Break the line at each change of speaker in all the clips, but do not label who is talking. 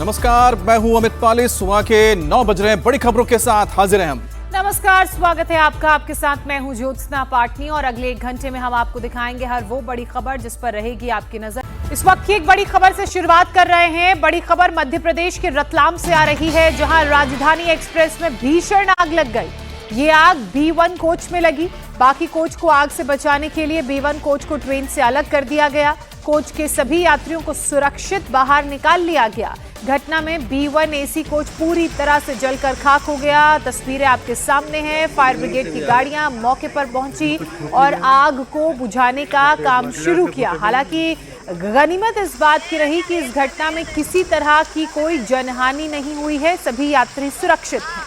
नमस्कार, मैं हूं अमित पाली। सुबह के 9 बज रहे हैं। बड़ी खबरों के साथ हाजिर हैं हम।
नमस्कार, स्वागत है आपका। आपके साथ मैं हूं ज्योत्सना पाटनी और अगले 1 घंटे में हम आपको दिखाएंगे हर वो बड़ी खबर जिस पर रहेगी आपकी नजर। इस वक्त की एक बड़ी खबर से शुरुआत कर रहे हैं। बड़ी खबर मध्य प्रदेश के रतलाम से आ रही है, जहां राजधानी एक्सप्रेस में भीषण आग लग गई। ये आग B1 कोच में लगी। बाकी कोच को आग से बचाने के लिए B1 कोच को ट्रेन से अलग कर दिया गया। कोच के सभी यात्रियों को सुरक्षित बाहर निकाल लिया गया। घटना में B1 AC कोच पूरी तरह से जलकर खाक हो गया। तस्वीरें आपके सामने हैं। फायर ब्रिगेड की गाड़ियां मौके पर पहुंची और आग को बुझाने का काम शुरू किया। हालांकि गनीमत इस बात की रही कि इस घटना में किसी तरह की कोई जनहानि नहीं हुई है। सभी यात्री सुरक्षित हैं।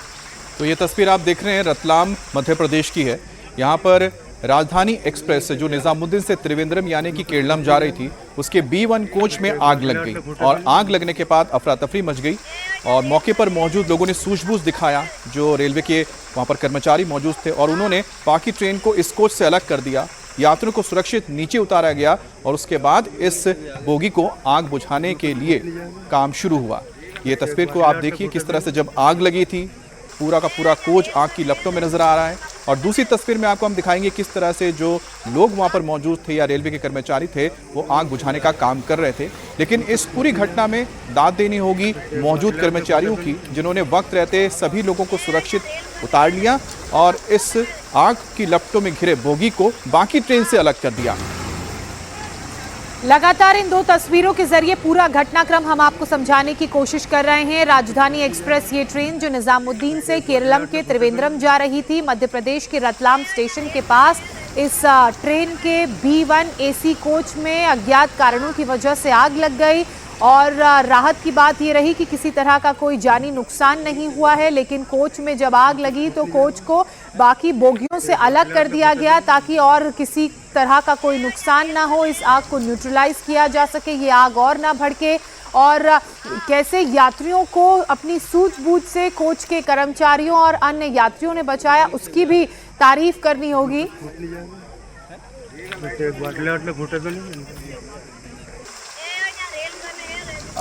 तो ये तस्वीर आप देख रहे हैं रतलाम मध्य प्रदेश की है। यहाँ पर राजधानी एक्सप्रेस जो निजामुद्दीन से त्रिवेंद्रम यानी कि केरलम जा रही थी, उसके B1 कोच में आग लग गई और आग लगने के बाद अफरा तफरी मच गई और मौके पर मौजूद लोगों ने सूझबूझ दिखाया। जो रेलवे के वहाँ पर कर्मचारी मौजूद थे और उन्होंने बाकी ट्रेन को इस कोच से अलग कर दिया। यात्रियों को सुरक्षित नीचे उतारा गया और उसके बाद इस बोगी को आग बुझाने के लिए काम शुरू हुआ। ये तस्वीर को आप देखिए किस तरह से जब आग लगी थी, पूरा का पूरा कोच आग की लपटों में नजर आ रहा है। और दूसरी तस्वीर में आपको हम दिखाएंगे किस तरह से जो लोग वहां पर मौजूद थे या रेलवे के कर्मचारी थे वो आग बुझाने का काम कर रहे थे। लेकिन इस पूरी घटना में दाद देनी होगी मौजूद कर्मचारियों की, जिन्होंने वक्त रहते सभी लोगों को सुरक्षित उतार लिया और इस आग की लपटों में घिरे बोगी को बाकी ट्रेन से अलग कर दिया।
लगातार इन 2 तस्वीरों के जरिए पूरा घटनाक्रम हम आपको समझाने की कोशिश कर रहे हैं। राजधानी एक्सप्रेस ये ट्रेन जो निजामुद्दीन से केरलम के त्रिवेंद्रम जा रही थी, मध्य प्रदेश के रतलाम स्टेशन के पास इस ट्रेन के B1 AC कोच में अज्ञात कारणों की वजह से आग लग गई। और राहत की बात ये रही कि किसी तरह का कोई जानी नुकसान नहीं हुआ है। लेकिन कोच में जब आग लगी तो कोच को बाकी बोगियों से अलग कर दिया गया ताकि और किसी तरह का कोई नुकसान ना हो, इस आग को न्यूट्रलाइज किया जा सके, ये आग और ना भड़के। और कैसे यात्रियों को अपनी सूझबूझ से कोच के कर्मचारियों और अन्य यात्रियों ने बचाया, उसकी भी तारीफ करनी होगी।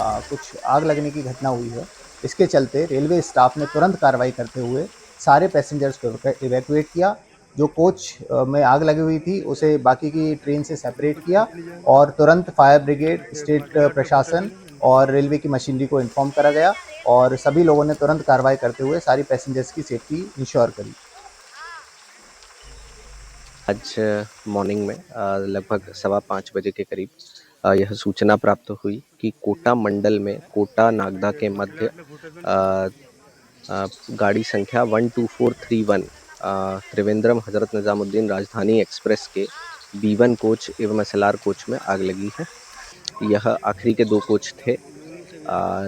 कुछ आग लगने की घटना हुई है। इसके चलते रेलवे स्टाफ ने तुरंत कार्रवाई करते हुए सारे पैसेंजर्स को इवैक्यूएट किया। जो कोच में आग लगी हुई थी उसे बाकी की ट्रेन से सेपरेट किया और तुरंत फायर ब्रिगेड, स्टेट प्रशासन और रेलवे की मशीनरी को इन्फॉर्म करा गया और सभी लोगों ने तुरंत कार्रवाई करते हुए सारी पैसेंजर्स की सेफ्टी इंश्योर करी।
आज मॉर्निंग में लगभग 5:15 बजे के करीब यह सूचना प्राप्त हुई कि कोटा मंडल में कोटा नागदा के मध्य गाड़ी संख्या 12431 त्रिवेंद्रम हजरत निजामुद्दीन राजधानी एक्सप्रेस के B1 कोच एवं SLR कोच में आग लगी है। यह आखिरी के 2 कोच थे।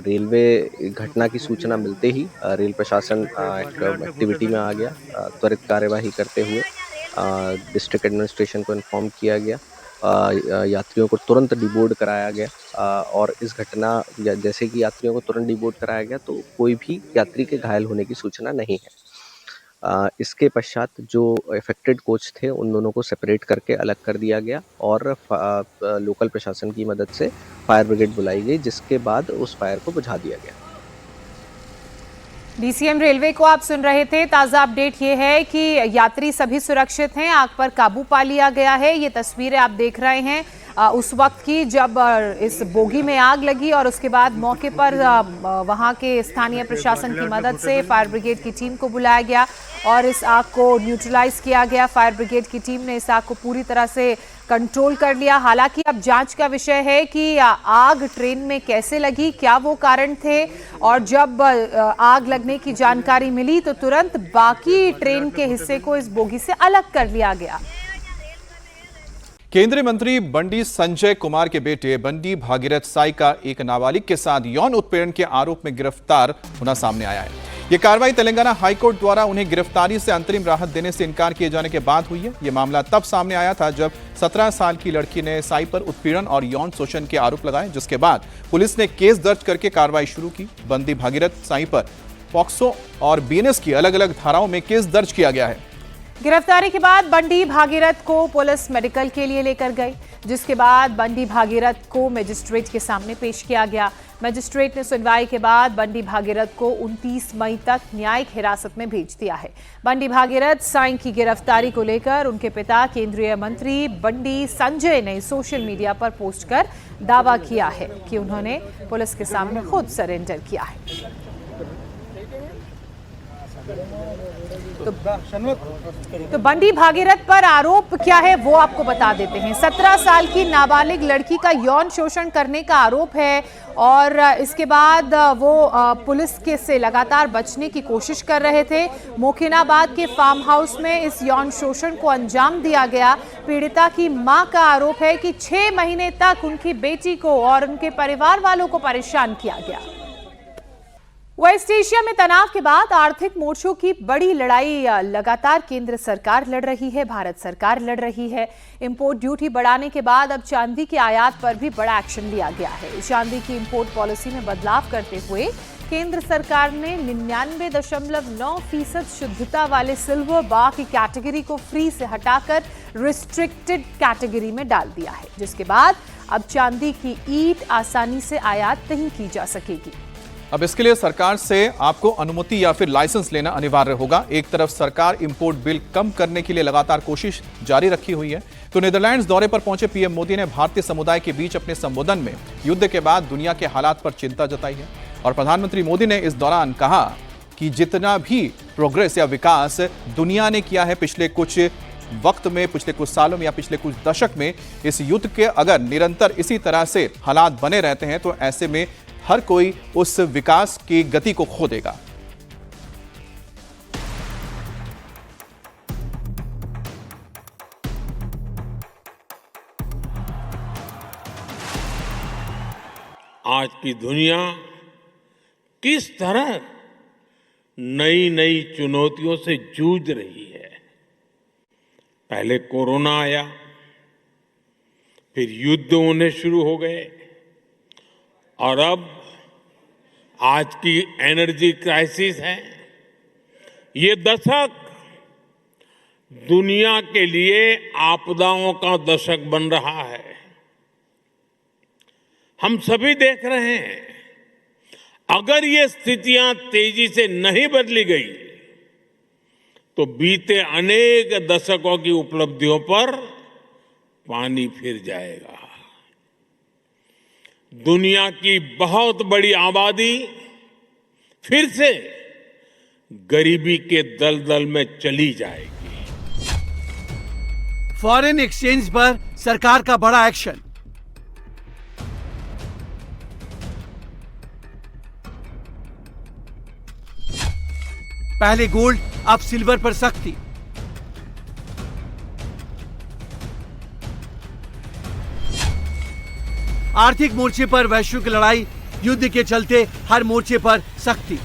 रेलवे घटना की सूचना मिलते ही रेल प्रशासन एक्टिविटी में आ गया। त्वरित कार्यवाही करते हुए डिस्ट्रिक्ट एडमिनिस्ट्रेशन को इन्फॉर्म किया गया। यात्रियों को तुरंत डिबोर्ड कराया गया और इस घटना जैसे कि यात्रियों को तुरंत डिबोर्ड कराया गया तो कोई भी यात्री के घायल होने की सूचना नहीं है। इसके पश्चात जो अफेक्टेड कोच थे उन दोनों को सेपरेट करके अलग कर दिया गया और लोकल प्रशासन की मदद से फायर ब्रिगेड बुलाई गई, जिसके बाद उस फायर को बुझा दिया गया।
DCM रेलवे को आप सुन रहे थे। ताज़ा अपडेट ये है कि यात्री सभी सुरक्षित हैं, आग पर काबू पा लिया गया है। ये तस्वीरें आप देख रहे हैं उस वक्त की जब इस बोगी में आग लगी और उसके बाद मौके पर वहां के स्थानीय प्रशासन की मदद से फायर ब्रिगेड की टीम को बुलाया गया और इस आग को न्यूट्रलाइज किया गया। फायर ब्रिगेड की टीम ने इस आग को पूरी तरह से कंट्रोल कर लिया। हालांकि अब जांच का विषय है कि आग ट्रेन में कैसे लगी, क्या वो कारण थे, और जब आग लगने की जानकारी मिली तो तुरंत बाकी ट्रेन के हिस्से को इस बोगी से अलग कर लिया गया।
केंद्रीय मंत्री बंडी संजय कुमार के बेटे बंडी भागीरथ साई का एक नाबालिग के साथ यौन उत्पीड़न के आरोप में गिरफ्तार होना सामने आया है। ये कार्रवाई तेलंगाना हाईकोर्ट द्वारा उन्हें गिरफ्तारी से अंतरिम राहत देने से इनकार किए जाने के बाद हुई है। ये मामला तब सामने आया था जब 17 साल की लड़की ने साई पर उत्पीड़न और यौन शोषण के आरोप लगाए, जिसके बाद पुलिस ने केस दर्ज करके कार्रवाई शुरू की। बंदी भागीरथ साई पर पॉक्सो और BNS की अलग अलग धाराओं में केस दर्ज किया गया है।
गिरफ्तारी के बाद बंडी भागीरथ को पुलिस मेडिकल के लिए लेकर गई, जिसके बाद बंडी भागीरथ को मजिस्ट्रेट के सामने पेश किया गया। मजिस्ट्रेट ने सुनवाई के बाद बंडी भागीरथ को 29 मई तक न्यायिक हिरासत में भेज दिया है। बंडी भागीरथ साईं की गिरफ्तारी को लेकर उनके पिता केंद्रीय मंत्री बंडी संजय ने सोशल मीडिया पर पोस्ट कर दावा किया है कि उन्होंने पुलिस के सामने खुद सरेंडर किया है। तो बंडी भागीरथ पर आरोप क्या है वो आपको बता देते हैं। 17 साल की नाबालिग लड़की का यौन शोषण करने का आरोप है और इसके बाद वो पुलिस के से लगातार बचने की कोशिश कर रहे थे। मोकिनाबाद के फार्म हाउस में इस यौन शोषण को अंजाम दिया गया। पीड़िता की मां का आरोप है कि 6 महीने तक उनकी बेटी को और उनके परिवार वालों को परेशान किया गया। वेस्ट एशिया में तनाव के बाद आर्थिक मोर्चों की बड़ी लड़ाई लगातार केंद्र सरकार लड़ रही है, भारत सरकार लड़ रही है। इंपोर्ट ड्यूटी बढ़ाने के बाद अब चांदी के आयात पर भी बड़ा एक्शन लिया गया है। चांदी की इंपोर्ट पॉलिसी में बदलाव करते हुए केंद्र सरकार ने 99.9% शुद्धता वाले सिल्वर बार की कैटेगरी को फ्री से हटाकर रिस्ट्रिक्टेड कैटेगरी में डाल दिया है, जिसके बाद अब चांदी की ईंट आसानी से आयात नहीं की जा सकेगी।
अब इसके लिए सरकार से आपको अनुमति या फिर लाइसेंस लेना अनिवार्य होगा। एक तरफ सरकार इंपोर्ट बिल कम करने के लिए लगातार कोशिश जारी रखी हुई है, तो नीदरलैंड्स दौरे पर पहुंचे पीएम मोदी ने भारतीय समुदाय के बीच अपने संबोधन में युद्ध के बाद दुनिया के हालात पर चिंता जताई है। और प्रधानमंत्री मोदी ने इस दौरान कहा कि जितना भी प्रोग्रेस या विकास दुनिया ने किया है पिछले कुछ वक्त में, पिछले कुछ सालों में या पिछले कुछ दशक में, इस युद्ध के अगर निरंतर इसी तरह से हालात बने रहते हैं तो ऐसे में हर कोई उस विकास की गति को खो देगा।
आज की दुनिया किस तरह नई नई चुनौतियों से जूझ रही है। पहले कोरोना आया, फिर युद्ध होने शुरू हो गए और अब आज की एनर्जी क्राइसिस है। ये दशक दुनिया के लिए आपदाओं का दशक बन रहा है। हम सभी देख रहे हैं, अगर ये स्थितियां तेजी से नहीं बदली गई तो बीते अनेक दशकों की उपलब्धियों पर पानी फिर जाएगा। दुनिया की बहुत बड़ी आबादी फिर से गरीबी के दलदल में चली जाएगी।
फॉरेन एक्सचेंज पर सरकार का बड़ा एक्शन। पहले गोल्ड, अब सिल्वर पर सख्ती। आर्थिक मोर्चे पर वैश्विक लड़ाई, युद्ध के चलते हर मोर्चे पर सख्ती।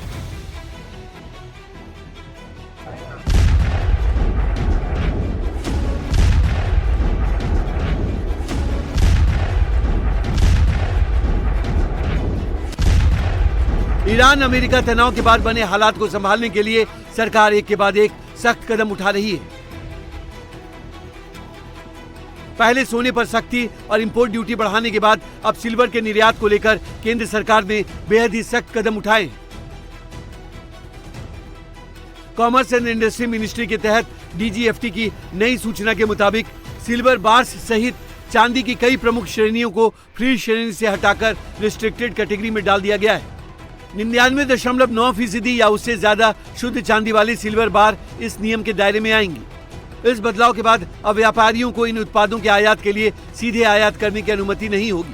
ईरान अमेरिका तनाव के बाद बने हालात को संभालने के लिए सरकार एक के बाद एक सख्त कदम उठा रही है। पहले सोने पर सख्ती और इंपोर्ट ड्यूटी बढ़ाने के बाद अब सिल्वर के निर्यात को लेकर केंद्र सरकार ने बेहद ही सख्त कदम उठाए। कॉमर्स एंड इंडस्ट्री मिनिस्ट्री के तहत डीजीएफटी की नई सूचना के मुताबिक सिल्वर बार्स सहित चांदी की कई प्रमुख श्रेणियों को फ्री श्रेणी से हटाकर रिस्ट्रिक्टेड कैटेगरी में डाल दिया गया है। 99.9% या उससे ज्यादा शुद्ध चांदी वाले सिल्वर बार इस नियम के दायरे में आएंगी। इस बदलाव के बाद अब व्यापारियों को इन उत्पादों के आयात के लिए सीधे आयात करने की अनुमति नहीं होगी,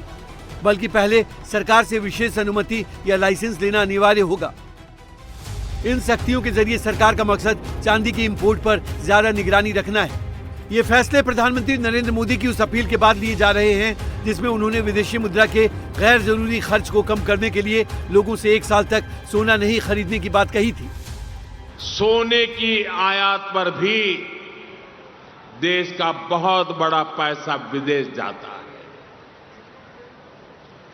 बल्कि पहले सरकार से विशेष अनुमति या लाइसेंस लेना अनिवार्य होगा। इन सख्तियों के जरिए सरकार का मकसद चांदी की इंपोर्ट पर ज्यादा निगरानी रखना है। ये फैसले प्रधानमंत्री नरेंद्र मोदी की उस अपील के बाद लिए जा रहे हैं जिसमें उन्होंने विदेशी मुद्रा के गैर जरूरी खर्च को कम करने के लिए लोगों से 1 साल तक सोना नहीं खरीदने की बात कही थी।
सोने की आयात पर भी देश का बहुत बड़ा पैसा विदेश जाता है।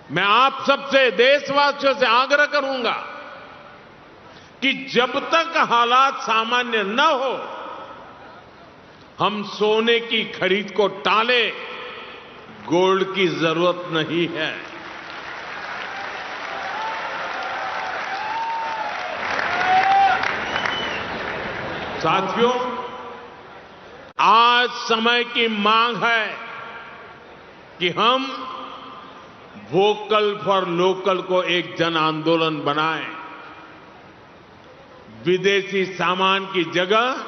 मैं आप सबसे, देशवासियों से आग्रह करूंगा कि जब तक हालात सामान्य न हो हम सोने की खरीद को टालें। गोल्ड की जरूरत नहीं है। साथियों, आज समय की मांग है कि हम वोकल फॉर लोकल को एक जन आंदोलन बनाएं। विदेशी सामान की जगह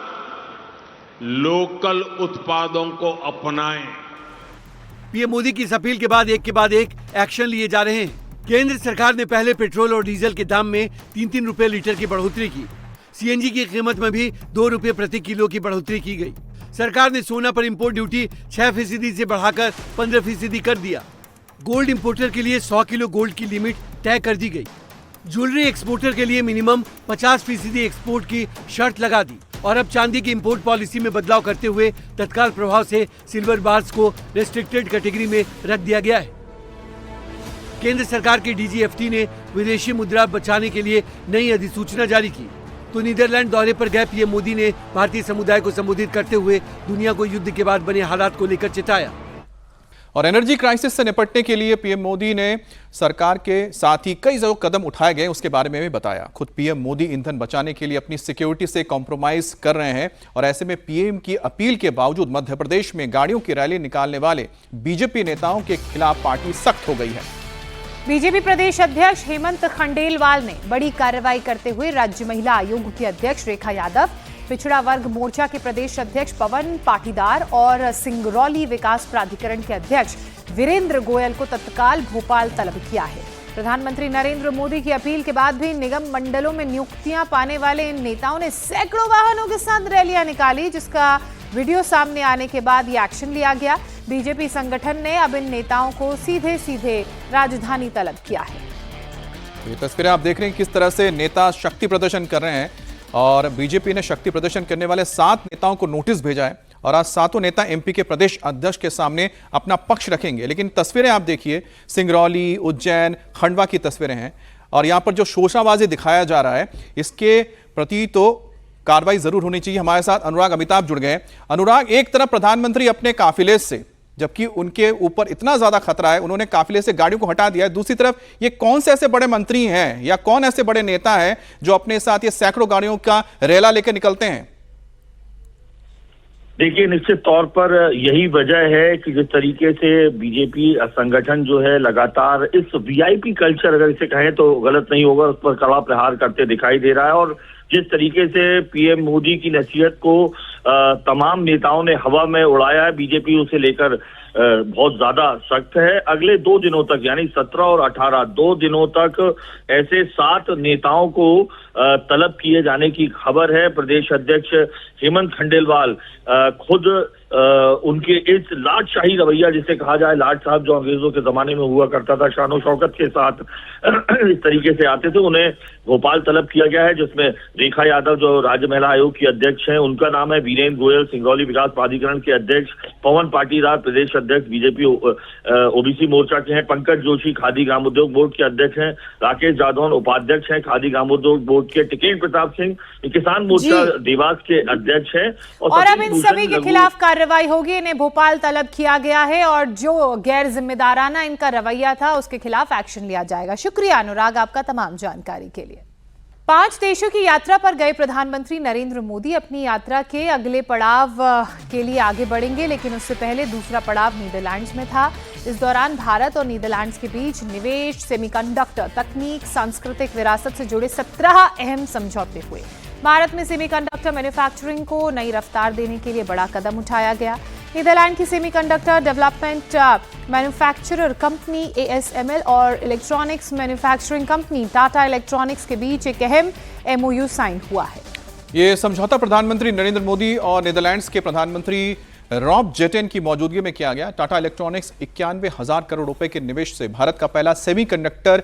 लोकल उत्पादों को अपनाएं।
पीएम मोदी की इस अपील के बाद एक एक्शन लिए जा रहे हैं। केंद्र सरकार ने पहले पेट्रोल और डीजल के दाम में 3-3 रुपए लीटर की बढ़ोतरी की। सीएनजी की कीमत में भी 2 रुपए प्रति किलो की बढ़ोतरी की गई। सरकार ने सोना पर इंपोर्ट ड्यूटी 6% से बढ़ाकर 15% कर दिया। गोल्ड इंपोर्टर के लिए 100 किलो गोल्ड की लिमिट तय कर दी गई। ज्वेलरी एक्सपोर्टर के लिए मिनिमम 50% एक्सपोर्ट की शर्त लगा दी और अब चांदी की इंपोर्ट पॉलिसी में बदलाव करते हुए तत्काल प्रभाव से सिल्वर बार्स को रेस्ट्रिक्टेड कैटेगरी में रख दिया गया है। केंद्र सरकार के डीजीएफटी ने विदेशी मुद्रा बचाने के लिए नई अधिसूचना जारी की। तो नीदरलैंड दौरे पर गए पीएम मोदी ने भारतीय समुदाय को संबोधित करते हुए दुनिया को युद्ध के बाद बने हालात को लेकर चेताया।
और एनर्जी क्राइसिस से निपटने के लिए पीएम मोदी ने सरकार के साथ ही कई जो कदम उठाए गए उसके बारे में भी बताया। खुद पीएम मोदी ईंधन बचाने के लिए अपनी सिक्योरिटी से कॉम्प्रोमाइज कर रहे हैं और ऐसे में पीएम की अपील के बावजूद मध्य प्रदेश में गाड़ियों की रैली निकालने वाले बीजेपी नेताओं के खिलाफ पार्टी सख्त हो गई है।
बीजेपी प्रदेश अध्यक्ष हेमंत खंडेलवाल ने बड़ी कार्रवाई करते हुए राज्य महिला आयोग की अध्यक्ष रेखा यादव, पिछड़ा वर्ग मोर्चा के प्रदेश अध्यक्ष पवन पाटीदार और सिंगरौली विकास प्राधिकरण के अध्यक्ष वीरेंद्र गोयल को तत्काल भोपाल तलब किया है। प्रधानमंत्री नरेंद्र मोदी की अपील के बाद भी निगम मंडलों में नियुक्तियां पाने वाले इन नेताओं ने सैकड़ों वाहनों के साथ रैलियां निकाली, जिसका वीडियो सामने आने के बाद ये एक्शन लिया गया। बीजेपी संगठन ने अब इन नेताओं को सीधे सीधे राजधानी तलब किया है।
ये तस्वीरें आप देख रहे हैं किस तरह से नेता शक्ति प्रदर्शन कर रहे हैं और बीजेपी ने शक्ति प्रदर्शन करने वाले 7 नेताओं को नोटिस भेजा है और आज 7 नेता एमपी के प्रदेश अध्यक्ष के सामने अपना पक्ष रखेंगे। लेकिन तस्वीरें आप देखिए, सिंगरौली, उज्जैन, खंडवा की तस्वीरें हैं और यहां पर जो शोषाबाजी दिखाया जा रहा है इसके प्रति तो कार्रवाई जरूर होनी चाहिए। हमारे साथ अनुराग अमिताभ जुड़ गए। अनुराग, एक तरफ प्रधानमंत्री अपने काफिले से, जबकि उनके ऊपर इतना ज्यादा खतरा है, उन्होंने काफिले से गाड़ियों को हटा दिया है, दूसरी तरफ ये कौन से ऐसे बड़े मंत्री हैं या कौन ऐसे बड़े नेता हैं जो अपने साथ ये सैकड़ों गाड़ियों का रेला लेकर निकलते हैं?
देखिए, निश्चित तौर पर यही वजह है कि जिस तरीके से बीजेपी संगठन जो है लगातार इस वीआईपी कल्चर, अगर इसे कहें तो गलत नहीं होगा, उस पर कड़ा प्रहार करते दिखाई दे रहा है। और जिस तरीके से पीएम मोदी की नसीहत को तमाम नेताओं ने हवा में उड़ाया है, बीजेपी उसे लेकर बहुत ज्यादा सख्त है। अगले 2 दिनों तक यानी 17 और 18 2 दिनों तक ऐसे 7 नेताओं को तलब किए जाने की खबर है। प्रदेश अध्यक्ष हेमंत खंडेलवाल खुद उनके इस लाटशाही रवैया, जिसे कहा जाए, लाट साहब जो अंग्रेजों के जमाने में हुआ करता था, शानो शौकत के साथ इस तरीके से आते थे, उन्हें भोपाल तलब किया गया है। जिसमें रेखा यादव जो राज्य महिला आयोग की अध्यक्ष हैं, उनका नाम है, वीरेंद्र गोयल सिंगरौली विकास प्राधिकरण के अध्यक्ष, पवन पाटीदार प्रदेश अध्यक्ष बीजेपी ओबीसी मोर्चा के हैं, पंकज जोशी खादी ग्रामोद्योग बोर्ड के अध्यक्ष हैं, राकेश जादौन उपाध्यक्ष हैं खादी ग्रामोद्योग बोर्ड के, टिकेन प्रताप सिंह किसान मोर्चा देवास के अध्यक्ष हैं।
और अब इन सभी के खिलाफ कार्रवाई होगी। इन्हें भोपाल तलब किया गया है और जो गैर जिम्मेदाराना इनका रवैया था उसके खिलाफ एक्शन लिया जाएगा। शुक्रिया अनुराग आपका तमाम जानकारी के लिए। 5 देशों की यात्रा पर गए प्रधानमंत्री नरेंद्र मोदी अपनी यात्रा के अगले पड़ाव के लिए आगे बढ़ेंगे, लेकिन उससे पहले दूसरा पड़ाव नीदरलैंड्स में था। इस दौरान भारत और नीदरलैंड्स के बीच निवेश, सेमीकंडक्टर, तकनीक, सांस्कृतिक विरासत से जुड़े 17 अहम समझौते हुए। भारत में सेमीकंडक्टर मैन्युफैक्चरिंग को नई रफ्तार देने के लिए बड़ा कदम उठाया गया। नीदरलैंड की semiconductor development manufacturer company ASML और electronics manufacturing company Tata electronics के बीच एक अहम MOU साइन हुआ है।
ये समझौता प्रधानमंत्री नरेंद्र मोदी और नीदरलैंड्स के प्रधानमंत्री रॉब जेटेन की मौजूदगी में किया गया। टाटा इलेक्ट्रॉनिक्स 91,000 करोड़ रुपए के निवेश से भारत का पहला सेमीकंडक्टर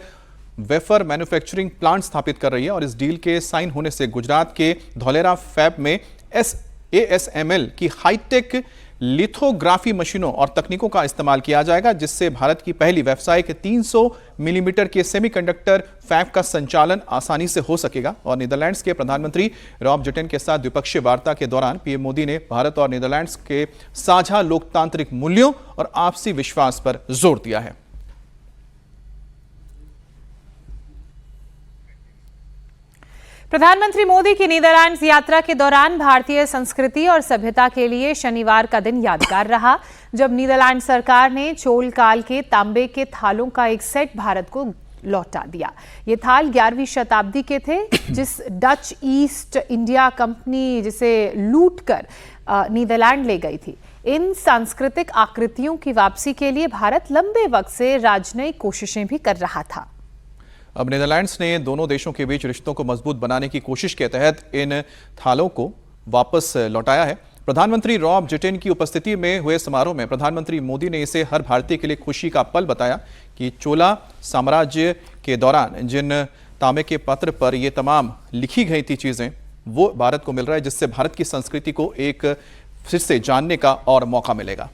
वेफर मैन्युफैक्चरिंग प्लांट स्थापित कर रही है और इस डील के साइन होने से गुजरात के धौलेरा फैब में ASML की हाईटेक लिथोग्राफी मशीनों और तकनीकों का इस्तेमाल किया जाएगा, जिससे भारत की पहली व्यावसायिक 300 मिलीमीटर के सेमीकंडक्टर फैब का संचालन आसानी से हो सकेगा। और नीदरलैंड्स के प्रधानमंत्री रॉब जेटेन के साथ द्विपक्षीय वार्ता के दौरान पीएम मोदी ने भारत और नीदरलैंड्स के साझा लोकतांत्रिक मूल्यों और आपसी विश्वास पर जोर दिया है।
प्रधानमंत्री मोदी की नीदरलैंड्स यात्रा के दौरान भारतीय संस्कृति और सभ्यता के लिए शनिवार का दिन यादगार रहा, जब नीदरलैंड सरकार ने चोल काल के तांबे के थालों का एक सेट भारत को लौटा दिया। ये थाल 11वीं शताब्दी के थे, जिस डच ईस्ट इंडिया कंपनी जिसे लूटकर नीदरलैंड ले गई थी। इन सांस्कृतिक आकृतियों की वापसी के लिए भारत लंबे वक्त से राजनयिक कोशिशें भी कर रहा था।
अब नीदरलैंड्स ने दोनों देशों के बीच रिश्तों को मजबूत बनाने की कोशिश के तहत इन थालों को वापस लौटाया है। प्रधानमंत्री रॉब जेटन की उपस्थिति में हुए समारोह में प्रधानमंत्री मोदी ने इसे हर भारतीय के लिए खुशी का पल बताया कि चोला साम्राज्य के दौरान जिन तांबे के पत्र पर ये तमाम लिखी गई थी चीजें, वो भारत को मिल रहा है, जिससे भारत की संस्कृति को एक फिर से जानने का और मौका मिलेगा।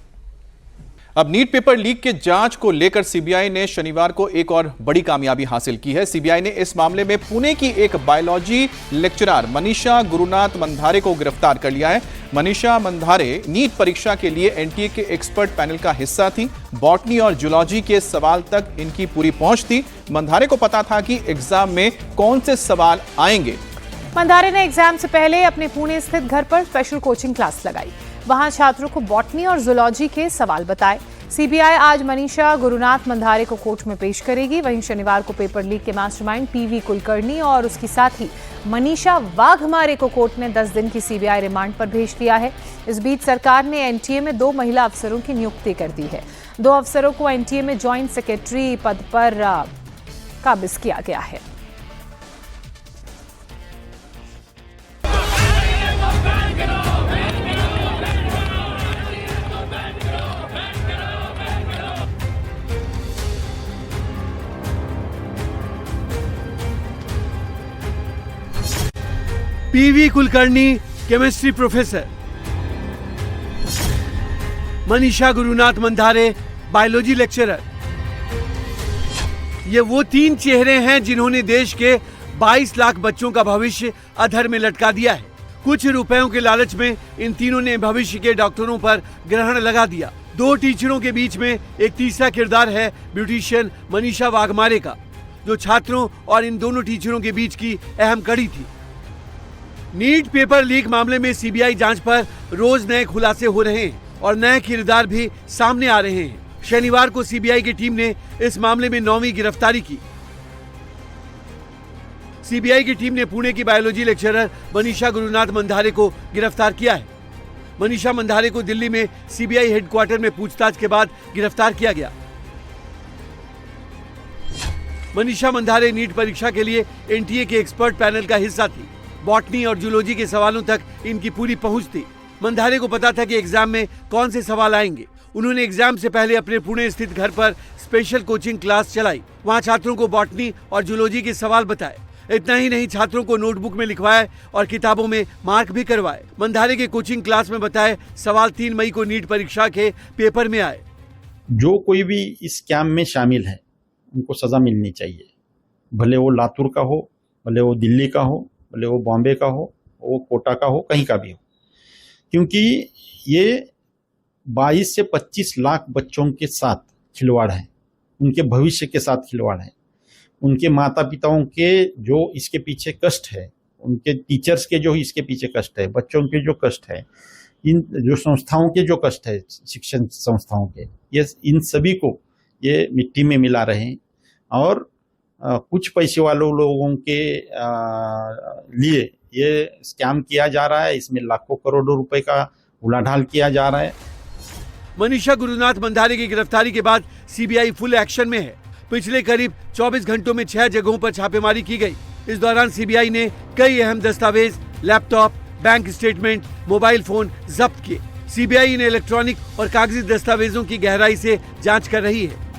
अब नीट पेपर लीक के जांच को लेकर सीबीआई ने शनिवार को एक और बड़ी कामयाबी हासिल की है। सीबीआई ने इस मामले में पुणे की एक बायोलॉजी लेक्चरर मनीषा गुरुनाथ मंधारे को गिरफ्तार कर लिया है। मनीषा मंधारे नीट परीक्षा के लिए एनटीए के एक्सपर्ट पैनल का हिस्सा थी। बॉटनी और जूलॉजी के सवाल तक इनकी पूरी पहुंच थी। मंधारे को पता था कि एग्जाम में कौन से सवाल आएंगे।
मंधारे ने एग्जाम से पहले अपने पुणे स्थित घर पर स्पेशल कोचिंग क्लास लगाई। वहां छात्रों को बॉटनी और जूलॉजी के सवाल बताए। सीबीआई आज मनीषा गुरुनाथ मंधारे को कोर्ट में पेश करेगी। वहीं शनिवार को पेपर लीक के मास्टरमाइंड पीवी कुलकर्णी और उसकी साथी मनीषा वाघमारे को कोर्ट ने 10 दिन की सीबीआई रिमांड पर भेज दिया है। इस बीच सरकार ने एनटीए में 2 महिला अफसरों की नियुक्ति कर दी है। 2 अफसरों को एनटीए में ज्वाइंट सेक्रेटरी पद पर काबिज किया गया है।
PV Kulkarni chemistry professor, Manisha Gurunath Mandhare biology lecturer. ये वो 3 चेहरे हैं जिन्होंने देश के 22 लाख बच्चों का भविष्य अधर में लटका दिया है। कुछ रुपयों के लालच में इन तीनों ने भविष्य के डॉक्टरों पर ग्रहण लगा दिया। 2 टीचरों के बीच में एक तीसरा किरदार है ब्यूटिशियन मनीषा वाघमारे का, जो छात्रों और इन दोनों टीचरों के बीच की अहम कड़ी थी। नीट पेपर लीक मामले में सीबीआई जांच पर रोज नए खुलासे हो रहे हैं और नए किरदार भी सामने आ रहे हैं। शनिवार को सीबीआई की टीम ने इस मामले में 9वीं गिरफ्तारी की। सीबीआई की टीम ने पुणे की बायोलॉजी लेक्चरर मनीषा गुरुनाथ मंधारे को गिरफ्तार किया है। मनीषा मंधारे को दिल्ली में सीबीआई हेडक्वार्टर में पूछताछ के बाद गिरफ्तार किया गया। मनीषा मंधारे नीट परीक्षा के लिए एनटीए के एक्सपर्ट पैनल का हिस्सा थी। बॉटनी और जूलॉजी के सवालों तक इनकी पूरी पहुंच थी। मंधारे को पता था कि एग्जाम में कौन से सवाल आएंगे। उन्होंने एग्जाम से पहले अपने पुणे स्थित घर पर स्पेशल कोचिंग क्लास चलाई। वहां छात्रों को बॉटनी और जूलॉजी के सवाल बताए। इतना ही नहीं, छात्रों को नोटबुक में लिखवाए और किताबों में मार्क भी करवाए। मंधारे के कोचिंग क्लास में बताए सवाल 3 मई को नीट परीक्षा के पेपर में आए।
जो कोई भी इस स्कैम में शामिल है उनको सजा मिलनी चाहिए, भले वो लातूर का हो, भले वो दिल्ली का हो, भले वो बॉम्बे का हो, वो कोटा का हो, कहीं का भी हो, क्योंकि ये 22 से 25 लाख बच्चों के साथ खिलवाड़ है, उनके भविष्य के साथ खिलवाड़ है, उनके माता पिताओं के जो इसके पीछे कष्ट है, उनके टीचर्स के जो इसके पीछे कष्ट है, बच्चों के जो कष्ट है, इन जो संस्थाओं के जो कष्ट है, शिक्षण संस्थाओं के, ये इन सभी को ये मिट्टी में मिला रहे हैं और कुछ पैसे वालों लोगों के लिए ये स्कैम किया जा रहा है। इसमें लाखों करोड़ों रुपए का उलाढाल किया जा रहा है।
मनीषा गुरुनाथ मंधारे की गिरफ्तारी के बाद सीबीआई फुल एक्शन में है। पिछले करीब 24 घंटों में 6 जगहों पर छापेमारी की गई। इस दौरान सीबीआई ने कई अहम दस्तावेज, laptop, bank statement, mobile phone जब्त किए। सीबीआई इन इलेक्ट्रॉनिक और कागजी दस्तावेजों की गहराई से जांच कर रही है।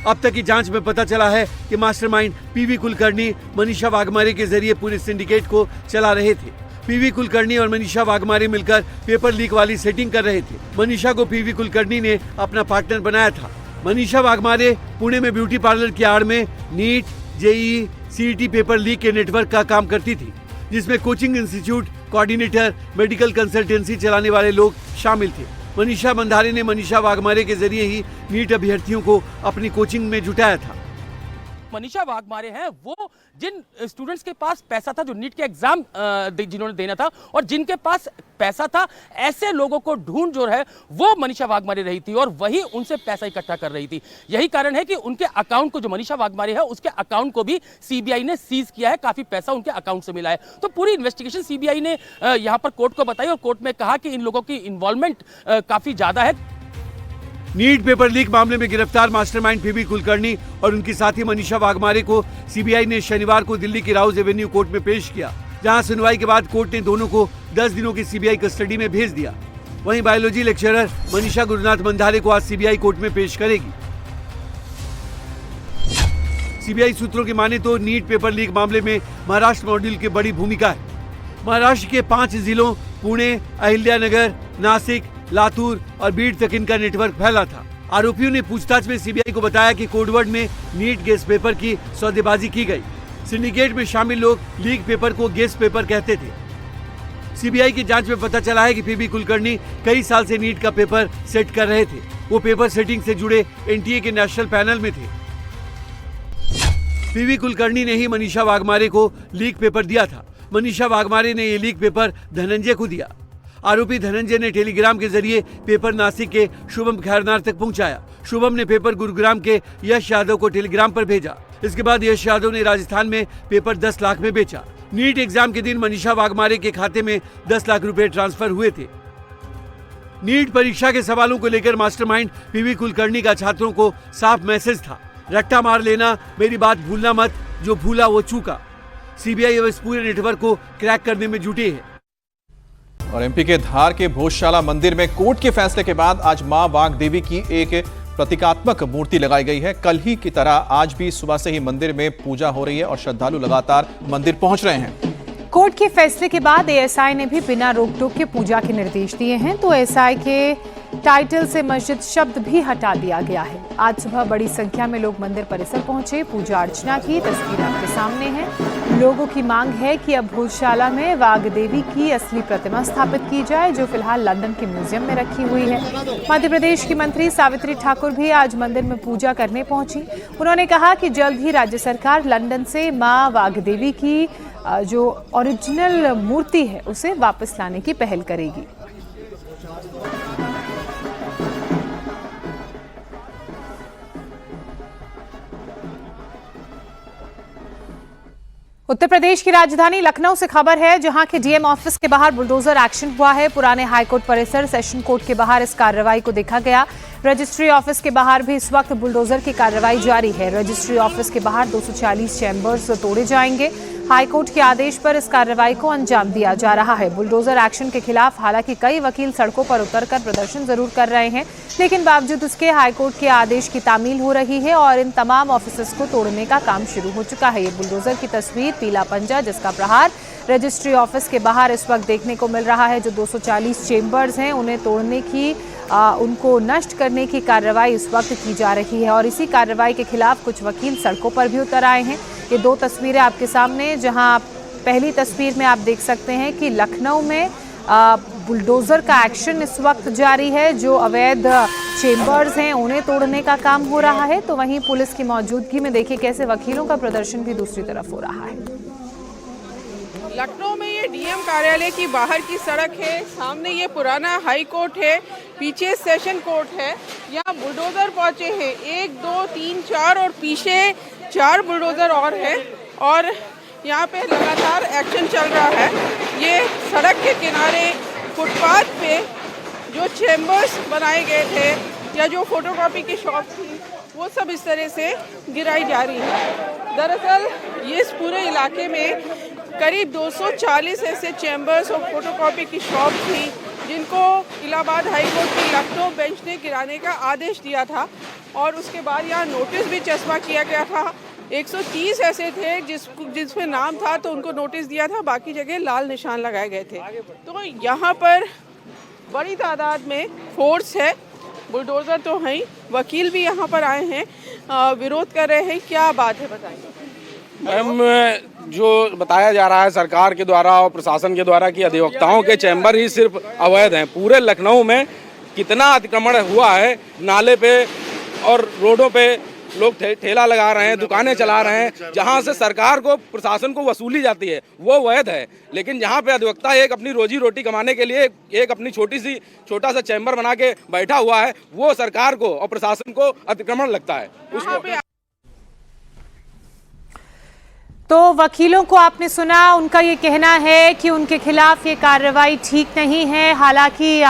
अब तक की जांच में पता चला है कि मास्टरमाइंड पीवी कुलकर्णी मनीषा वाघमारे के जरिए पूरे सिंडिकेट को चला रहे थे। पीवी कुलकर्णी और मनीषा वाघमारे मिलकर पेपर लीक वाली सेटिंग कर रहे थे। मनीषा को पीवी कुलकर्णी ने अपना पार्टनर बनाया था। मनीषा वाघमारे पुणे में ब्यूटी पार्लर की आड़ में NEET, JEE, CET paper leak के नेटवर्क का काम करती थी, जिसमें coaching institute, coordinator, medical consultancy चलाने वाले लोग शामिल थे। मनीषा मंधारे ने मनीषा वाघमारे के जरिए ही नीट अभ्यर्थियों को अपनी कोचिंग में जुटाया था।
मनीषा वाघमारे हैं वो जिन स्टूडेंट्स के पास पैसा था, जो नीट के एग्जाम जिन्होंने देना था और जिनके पास पैसा था, ऐसे लोगों को ढूंढ जो है वो मनीषा वाघमारे रही थी और वही उनसे पैसा इकट्ठा कर रही थी। यही कारण है कि उनके अकाउंट को, जो मनीषा वाघमारे है उसके अकाउंट को भी सीबीआई ने सीज किया है। काफी पैसा उनके अकाउंट से मिला है। तो पूरी इन्वेस्टिगेशन सीबीआई ने यहां पर कोर्ट को बताई और कोर्ट में कहा कि इन लोगों की इन्वॉल्वमेंट काफी ज्यादा है।
नीट पेपर लीक मामले में गिरफ्तार मास्टरमाइंड पीबी कुलकर्णी और उनकी साथी मनीषा वाघमारे को सीबीआई ने शनिवार को दिल्ली की राउज एवेन्यू कोर्ट में पेश किया, जहां सुनवाई के बाद कोर्ट ने दोनों को 10 दिनों की सीबीआई कस्टडी में भेज दिया। वहीं बायोलॉजी लेक्चरर मनीषा गुरुनाथ मंधारे को आज सीबीआई कोर्ट में पेश करेगी। सीबीआई सूत्रों की माने तो नीट पेपर लीक मामले में महाराष्ट्र मॉड्यूल की बड़ी भूमिका है। महाराष्ट्र के 5 जिलों पुणे, अहिल्यानगर, नासिक, लातूर और बीड तक इनका नेटवर्क फैला था। आरोपियों ने पूछताछ में सीबीआई को बताया कि कोडवर्ड में नीट गेस पेपर की सौदेबाजी की गई। सिंडिकेट में शामिल लोग लीक पेपर को गेस पेपर कहते थे। सीबीआई की जांच में पता चला है कि पीबी कुलकर्णी कई साल से नीट का पेपर सेट कर रहे थे। वो पेपर सेटिंग से जुड़े एनटीए के नेशनल पैनल में थे। पीबी कुलकर्णी ने ही मनीषा वाघमारे को लीक पेपर दिया था। मनीषा वाघमारे ने ये लीक पेपर धनंजय को दिया। आरोपी धनंजय ने टेलीग्राम के जरिए पेपर नासिक के शुभम खैरनार तक पहुंचाया। शुभम ने पेपर गुरुग्राम के यश यादव को टेलीग्राम पर भेजा। इसके बाद यश यादव ने राजस्थान में पेपर 10 लाख में बेचा। नीट एग्जाम के दिन मनीषा वाघमारे के खाते में 10 लाख रुपए ट्रांसफर हुए थे। नीट परीक्षा के सवालों को लेकर मास्टरमाइंड पीबी कुलकर्णी का छात्रों को साफ मैसेज था, रट्टा मार लेना, मेरी बात भूलना मत, जो भूला वो चूका। सीबीआई अब इस पूरे नेटवर्क को क्रैक करने में जुटी है।
और एमपी के धार के भोजशाला मंदिर में कोर्ट के फैसले के बाद आज मां वाघ देवी की एक प्रतीकात्मक मूर्ति लगाई गई है। कल ही की तरह आज भी सुबह से ही मंदिर में पूजा हो रही है और श्रद्धालु लगातार मंदिर पहुंच रहे हैं।
कोर्ट के फैसले के बाद एएसआई ने भी बिना रोक टोक के पूजा के निर्देश दिए हैं, तो एएसआई के टाइटल से मस्जिद शब्द भी हटा दिया गया है। आज सुबह बड़ी संख्या में लोग मंदिर परिसर पहुंचे, पूजा अर्चना की। तस्वीर आपके सामने है। लोगों की मांग है कि अब भोजशाला में वाघ देवी की असली प्रतिमा स्थापित की जाए, जो फिलहाल लंदन के म्यूजियम में रखी हुई है। मध्य प्रदेश की मंत्री सावित्री ठाकुर भी आज मंदिर में पूजा करने पहुंची। उन्होंने कहा कि जल्द ही राज्य सरकार लंदन से मां वाघ देवी की जो ओरिजिनल मूर्ति है उसे वापस लाने की पहल करेगी। उत्तर प्रदेश की राजधानी लखनऊ से खबर है, जहां के डीएम ऑफिस के बाहर बुलडोजर एक्शन हुआ है। पुराने हाईकोर्ट परिसर, सेशन कोर्ट के बाहर इस कार्रवाई को देखा गया। रजिस्ट्री ऑफिस के बाहर भी इस वक्त बुलडोजर की कार्रवाई जारी है। रजिस्ट्री ऑफिस के बाहर 240 चैंबर्स तोड़े जाएंगे। हाईकोर्ट के आदेश पर इस कार्रवाई को अंजाम दिया जा रहा है। बुलडोजर एक्शन के खिलाफ हालांकि कई वकील सड़कों पर उतरकर प्रदर्शन जरूर कर रहे हैं, लेकिन बावजूद उसके हाईकोर्ट के आदेश की तामील हो रही है और इन तमाम ऑफिसेस को तोड़ने का काम शुरू हो चुका है। ये बुलडोजर की तस्वीर, पीला पंजा जिसका प्रहार रजिस्ट्री ऑफिस के बाहर इस वक्त देखने को मिल रहा है। जो 240 चेंबर्स हैं उन्हें तोड़ने की, उनको नष्ट करने की कार्रवाई इस वक्त की जा रही है और इसी कार्रवाई के खिलाफ कुछ वकील सड़कों पर भी उतर आए हैं। ये 2 तस्वीरें आपके सामने, जहां पहली तस्वीर में आप देख सकते हैं कि लखनऊ में बुलडोजर का एक्शन इस वक्त जारी है। जो अवैध चेंबर्स हैं उन्हें तोड़ने का काम हो रहा है, तो वहीं पुलिस की मौजूदगी में देखिए कैसे वकीलों का प्रदर्शन भी दूसरी तरफ हो रहा है।
लखनऊ में ये डीएम कार्यालय की बाहर की सड़क है। सामने ये पुराना हाई कोर्ट है, पीछे सेशन कोर्ट है। यहाँ बुलडोजर पहुंचे हैं, 1, 2, 3, 4 और पीछे 4 बुलडोजर और हैं और यहाँ पे लगातार एक्शन चल रहा है। ये सड़क के किनारे फुटपाथ पे जो चेंबर्स बनाए गए थे या जो फोटोकॉपी की शॉप थी वो सब इस तरह से गिराई जा रही है। दरअसल ये इस पूरे इलाके में करीब 240 ऐसे चैम्बर्स और फोटोकॉपी की शॉप थी जिनको इलाहाबाद हाईकोर्ट की लखनऊ बेंच ने गिराने का आदेश दिया था और उसके बाद यहाँ नोटिस भी चस्पा किया गया था। 130 ऐसे थे जिसमें नाम था तो उनको नोटिस दिया था, बाकी जगह लाल निशान लगाए गए थे। तो यहाँ पर बड़ी तादाद में फोर्स है, बुलडोजर तो हैं, वकील भी यहाँ पर आए हैं, विरोध कर रहे हैं। क्या बात है बताइए।
मैम, जो बताया जा रहा है सरकार के द्वारा और प्रशासन के द्वारा कि अधिवक्ताओं के चैम्बर ही सिर्फ अवैध हैं। पूरे लखनऊ में कितना अतिक्रमण हुआ है, नाले पे और रोडों पे लोग ठेला लगा रहे हैं, दुकानें चला रहे हैं, जहां से सरकार को, प्रशासन को वसूली जाती है वो वैध है। लेकिन जहां पे अधिवक्ता एक अपनी रोजी रोटी कमाने के लिए एक अपनी छोटा सा चैम्बर बना के बैठा हुआ है, वो सरकार को और प्रशासन को अतिक्रमण लगता है। उसको
तो वकीलों को आपने सुना, उनका ये कहना है कि उनके खिलाफ ये कार्रवाई ठीक नहीं है। हालांकि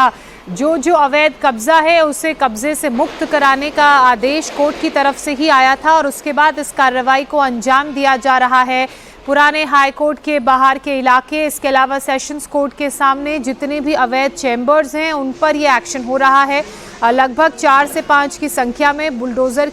जो अवैध कब्जा है उसे कब्जे से मुक्त कराने का आदेश कोर्ट की तरफ से ही आया था और उसके बाद इस कार्रवाई को अंजाम दिया जा रहा है। पुराने हाई कोर्ट के बाहर के इलाके, इसके अलावा सेशंस कोर्ट के सामने जितने भी अवैध चैम्बर्स हैं उन पर ये एक्शन हो रहा है। लगभग 4 से 5 की संख्या में बुलडोज़र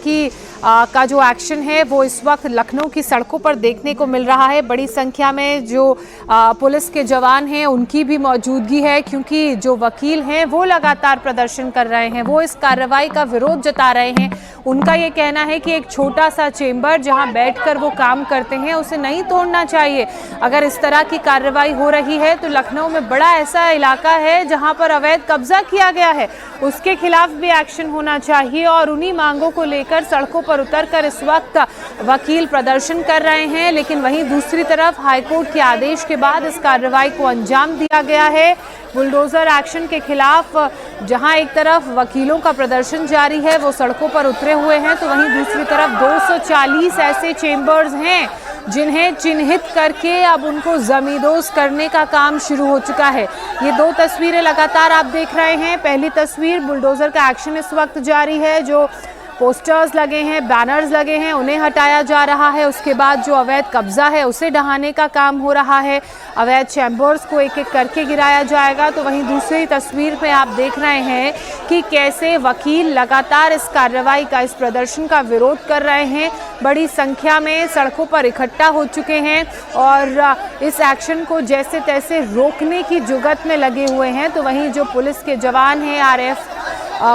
का जो एक्शन है वो इस वक्त लखनऊ की सड़कों पर देखने को मिल रहा है। बड़ी संख्या में जो पुलिस के जवान हैं उनकी भी मौजूदगी है, क्योंकि जो वकील हैं वो लगातार प्रदर्शन कर रहे हैं, वो इस कार्रवाई का विरोध जता रहे हैं। उनका ये कहना है कि एक छोटा सा चेंबर जहां बैठकर वो काम करते हैं उसे नहीं तोड़ना चाहिए। अगर इस तरह की कार्रवाई हो रही है तो लखनऊ में बड़ा ऐसा इलाका है जहां पर अवैध कब्जा किया गया है, उसके खिलाफ भी एक्शन होना चाहिए। और उन्हीं मांगों को लेकर सड़कों पर उतरकर इस वक्त वकील प्रदर्शन कर रहे हैं। लेकिन वहीं दूसरी तरफ हाईकोर्ट के आदेश के बाद इस कार्रवाई को अंजाम दिया गया है। बुलडोजर एक्शन के खिलाफ जहां एक तरफ वकीलों का प्रदर्शन जारी है, वो सड़कों पर उतरे हुए हैं, तो वहीं दूसरी तरफ 240 ऐसे चेंबर्स हैं जिन्हें चिन्हित करके अब उनको जमींदोज करने का काम शुरू हो चुका है। ये 2 तस्वीरें लगातार आप देख रहे हैं। पहली तस्वीर, बुलडोजर का एक्शन इस वक्त जारी है, जो पोस्टर्स लगे हैं, बैनर्स लगे हैं, उन्हें हटाया जा रहा है। उसके बाद जो अवैध कब्जा है उसे ढहाने का काम हो रहा है। अवैध चैम्बर्स को एक एक करके गिराया जाएगा। तो वहीं दूसरी तस्वीर में आप देख रहे हैं कि कैसे वकील लगातार इस कार्रवाई का, इस प्रदर्शन का विरोध कर रहे हैं। बड़ी संख्या में सड़कों पर इकट्ठा हो चुके हैं और इस एक्शन को जैसे तैसे रोकने की जुगत में लगे हुए हैं। तो वहीं जो पुलिस के जवान हैं, आरएफ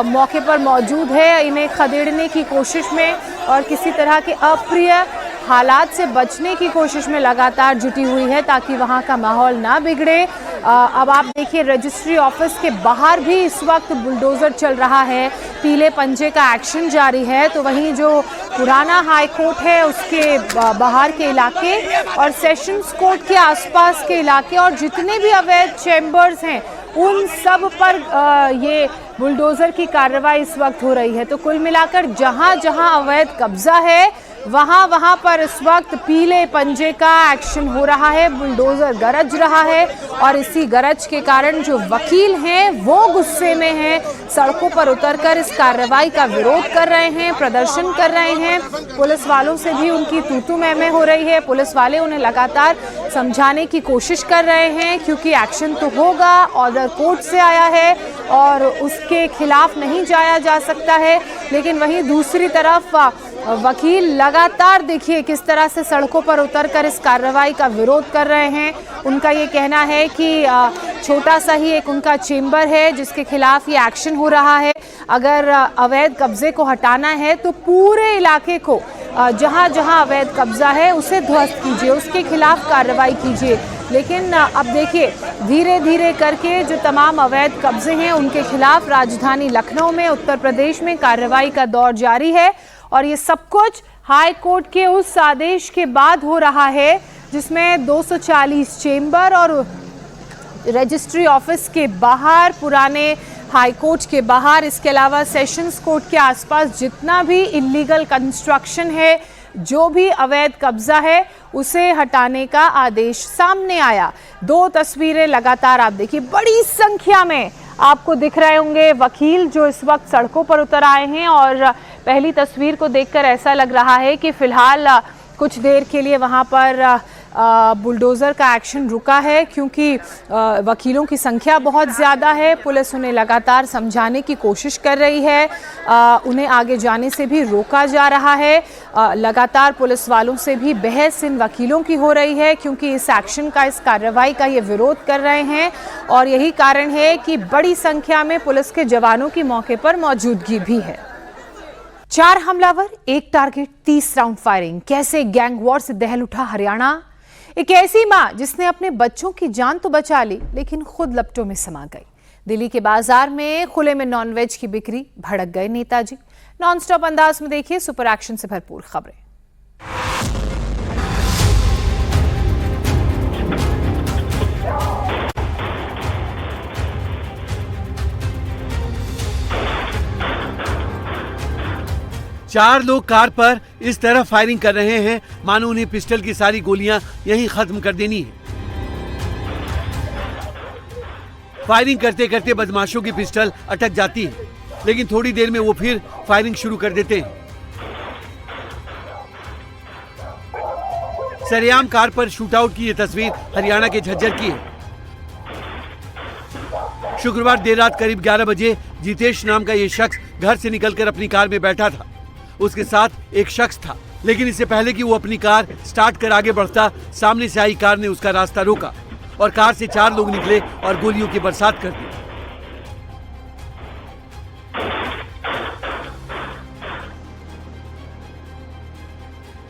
मौके पर मौजूद है, इन्हें खदेड़ने की कोशिश में और किसी तरह के अप्रिय हालात से बचने की कोशिश में लगातार जुटी हुई है ताकि वहां का माहौल ना बिगड़े। अब आप देखिए, रजिस्ट्री ऑफिस के बाहर भी इस वक्त बुलडोजर चल रहा है, पीले पंजे का एक्शन जारी है। तो वहीं जो पुराना हाई कोर्ट है उसके बाहर के इलाके और सेशंस कोर्ट के आसपास के इलाके और जितने भी अवैध चैम्बर्स हैं उन सब पर ये बुलडोजर की कार्रवाई इस वक्त हो रही है। तो कुल मिलाकर जहां जहां अवैध कब्जा है वहां पर इस वक्त पीले पंजे का एक्शन हो रहा है, बुलडोजर गरज रहा है और इसी गरज के कारण जो वकील हैं वो गुस्से में हैं, सड़कों पर उतरकर इस कार्रवाई का विरोध कर रहे हैं, प्रदर्शन कर रहे हैं। पुलिस वालों से भी उनकी तू-तू मैं-मैं हो रही है। पुलिस वाले उन्हें लगातार समझाने की कोशिश कर रहे हैं, क्योंकि एक्शन तो होगा, ऑर्डर कोर्ट से आया है और उसके खिलाफ नहीं जाया जा सकता है। लेकिन वहीं दूसरी तरफ वकील लगातार देखिए किस तरह से सड़कों पर उतरकर इस कार्रवाई का विरोध कर रहे हैं। उनका ये कहना है कि छोटा सा ही एक उनका चेंबर है जिसके खिलाफ ये एक्शन हो रहा है। अगर अवैध कब्जे को हटाना है तो पूरे इलाके को, जहां जहां अवैध कब्जा है उसे ध्वस्त कीजिए, उसके खिलाफ कार्रवाई कीजिए। लेकिन अब देखिए, धीरे धीरे करके जो तमाम अवैध कब्जे हैं उनके खिलाफ राजधानी लखनऊ में, उत्तर प्रदेश में कार्रवाई का दौर जारी है और ये सब कुछ हाई कोर्ट के उस आदेश के बाद हो रहा है जिसमें 240 चेंबर और रजिस्ट्री ऑफिस के बाहर, पुराने हाई कोर्ट के बाहर, इसके अलावा सेशंस कोर्ट के आसपास जितना भी इलीगल कंस्ट्रक्शन है, जो भी अवैध कब्जा है, उसे हटाने का आदेश सामने आया। 2 तस्वीरें लगातार आप देखिए, बड़ी संख्या में आपको दिख रहे होंगे वकील जो इस वक्त सड़कों पर उतर आए हैं और पहली तस्वीर को देखकर ऐसा लग रहा है कि फिलहाल कुछ देर के लिए वहां पर बुलडोज़र का एक्शन रुका है, क्योंकि वकीलों की संख्या बहुत ज़्यादा है। पुलिस उन्हें लगातार समझाने की कोशिश कर रही है, उन्हें आगे जाने से भी रोका जा रहा है। लगातार पुलिस वालों से भी बहस इन वकीलों की हो रही है, क्योंकि इस एक्शन का, इस कार्रवाई का ये विरोध कर रहे हैं और यही कारण है कि बड़ी संख्या में पुलिस के जवानों की मौके पर मौजूदगी भी है। 4 हमलावर, 1 टारगेट, 30 राउंड फायरिंग। कैसे गैंग वॉर से दहल उठा हरियाणा। एक ऐसी मां जिसने अपने बच्चों की जान तो बचा ली लेकिन खुद लपटों में समा गई। दिल्ली के बाजार में खुले में नॉनवेज की बिक्री, भड़क गए नेताजी। नॉनस्टॉप अंदाज में देखिए सुपर एक्शन से भरपूर खबरें।
चार लोग कार पर इस तरह फायरिंग कर रहे हैं मानो उन्हें पिस्टल की सारी गोलियां यहीं खत्म कर देनी है। फायरिंग करते करते बदमाशों की पिस्टल अटक जाती है, लेकिन थोड़ी देर में वो फिर फायरिंग शुरू कर देते हैं। सरेआम कार पर शूटआउट की ये तस्वीर हरियाणा के झज्जर की है। शुक्रवार देर रात करीब 11 बजे जितेश नाम का ये शख्स घर से निकलकर अपनी कार में बैठा था। उसके साथ एक शख्स था, लेकिन इससे पहले कि वो अपनी कार स्टार्ट कर आगे बढ़ता, सामने से आई कार ने उसका रास्ता रोका और कार से 4 लोग निकले और गोलियों की बरसात कर दी।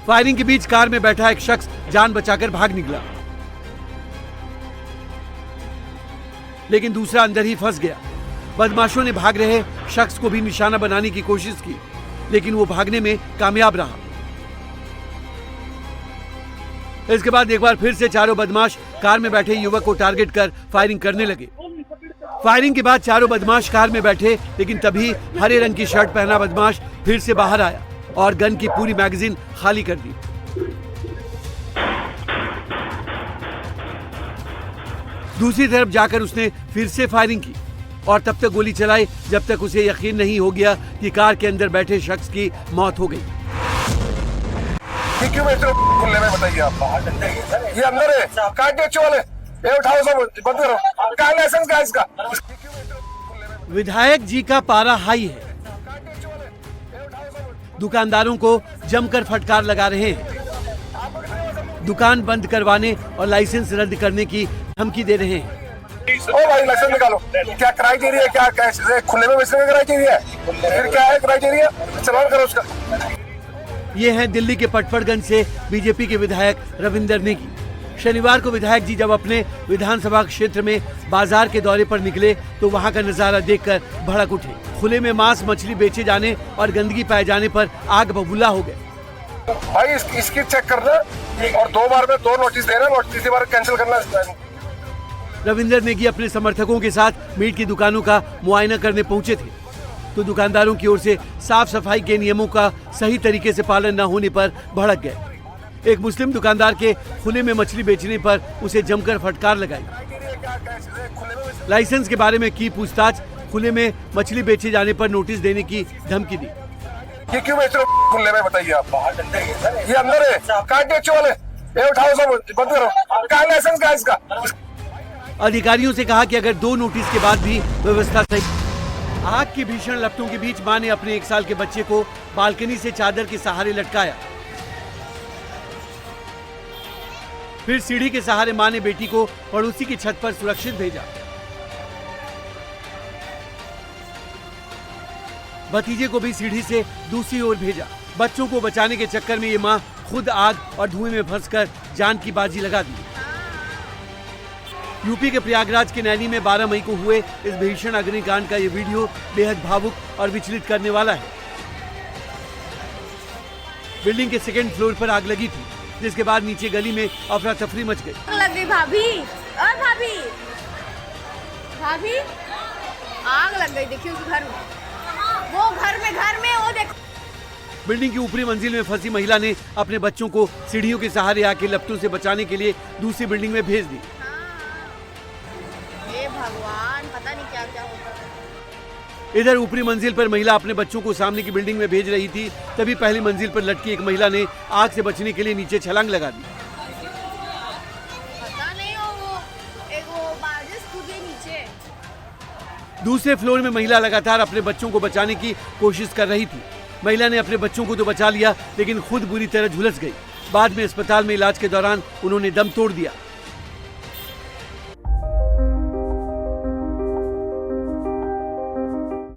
फायरिंग के बीच कार में बैठा एक शख्स जान बचाकर भाग निकला, लेकिन दूसरा अंदर ही फंस गया। बदमाशों ने भाग रहे शख्स को भी निशाना बनाने की कोशिश की, लेकिन वो भागने में कामयाब रहा। इसके बाद एक बार फिर से चारों बदमाश कार में बैठे युवक को टारगेट कर फायरिंग करने लगे। फायरिंग के बाद चारों बदमाश कार में बैठे, लेकिन तभी हरे रंग की शर्ट पहना बदमाश फिर से बाहर आया और गन की पूरी मैगजीन खाली कर दी। दूसरी तरफ जाकर उसने फिर से फायरिंग की और तब तक गोली चलाई जब तक उसे यकीन नहीं हो गया कि कार के अंदर बैठे शख्स की मौत हो गई।
क्यों खुलने में बताइए आप? ये अंदर है, काटे वाले, ये उठाओ सब, बंद करो। क्या लाइसेंस का इसका?
विधायक जी का पारा हाई है। दुकानदारों को जमकर फटकार लगा रहे हैं, दुकान बंद करवाने और लाइसेंस रद्द करने की धमकी दे रहे हैं।
ओ भाई लाइसेंस निकालो। क्या क्राइटेरिया, क्या खुले में बेचने का क्राइटेरिया है? फिर क्या है क्राइटेरिया? चलान करो उसका।
ये हैं दिल्ली के पटपड़गंज से बीजेपी के विधायक रविंदर नेगी। शनिवार को विधायक जी जब अपने विधानसभा क्षेत्र में बाजार के दौरे पर निकले तो वहां का नजारा देखकर भड़क उठे। खुले में मांस मछली बेचे जाने और गंदगी पाए जाने पर आग बबूला हो गए।
भाई इसकी चेक करना और 2 बार में 2 नोटिस देना, तीसरी बार कैंसिल करना।
रविंदर नेगी अपने समर्थकों के साथ मीट की दुकानों का मुआयना करने पहुंचे थे तो दुकानदारों की ओर से साफ सफाई के नियमों का सही तरीके से पालन न होने पर भड़क गए। एक मुस्लिम दुकानदार के खुले में मछली बेचने पर उसे जमकर फटकार लगाई। लाइसेंस के बारे में की पूछताछ, खुले में मछली बेचे जाने पर नोटिस देने की धमकी दी।
ये क्यों बेच रहे हो खुले में बताइए आप? ये अंदर है, काटे वाले, ये उठाओ सब, बंद करो। क्या लाइसेंस का इसका?
अधिकारियों से कहा कि अगर 2 नोटिस के बाद भी व्यवस्था सही। आग की भीषण लपटों के बीच मां ने अपने 1 साल के बच्चे को बालकनी से चादर के सहारे लटकाया। फिर सीढ़ी के सहारे मां ने बेटी को पड़ोसी की छत पर सुरक्षित भेजा। भतीजे को भी सीढ़ी से दूसरी ओर भेजा। बच्चों को बचाने के चक्कर में ये मां खुद आग और धुएं में फंसकर जान की बाजी लगा दी। यूपी के प्रयागराज के नैनी में 12 मई को हुए इस भीषण अग्निकांड का ये वीडियो बेहद भावुक और विचलित करने वाला है। बिल्डिंग के 2nd फ्लोर पर आग लगी थी, जिसके बाद नीचे गली में अफरा तफरी मच गई।
लग गई भाभी, और भाभी आग लग गई। देखिए उस घर में, वो घर में वो देखो।
बिल्डिंग की ऊपरी मंजिल में फंसी महिला ने अपने बच्चों को सीढ़ियों के सहारे आके लपटों से बचाने के लिए दूसरी बिल्डिंग में भेज दी।
भगवान, पता नहीं क्या क्या होता है।
इधर ऊपरी मंजिल पर महिला अपने बच्चों को सामने की बिल्डिंग में भेज रही थी, तभी पहली मंजिल पर लटकी एक महिला ने आग से बचने के लिए नीचे छलांग लगा दी।
पता नहीं वो बारिश कूदी नीचे।
दूसरे फ्लोर में महिला लगातार अपने बच्चों को बचाने की कोशिश कर रही थी। महिला ने अपने बच्चों को तो बचा लिया, लेकिन खुद बुरी तरह झुलस गई। बाद में अस्पताल में इलाज के दौरान उन्होंने दम तोड़ दिया।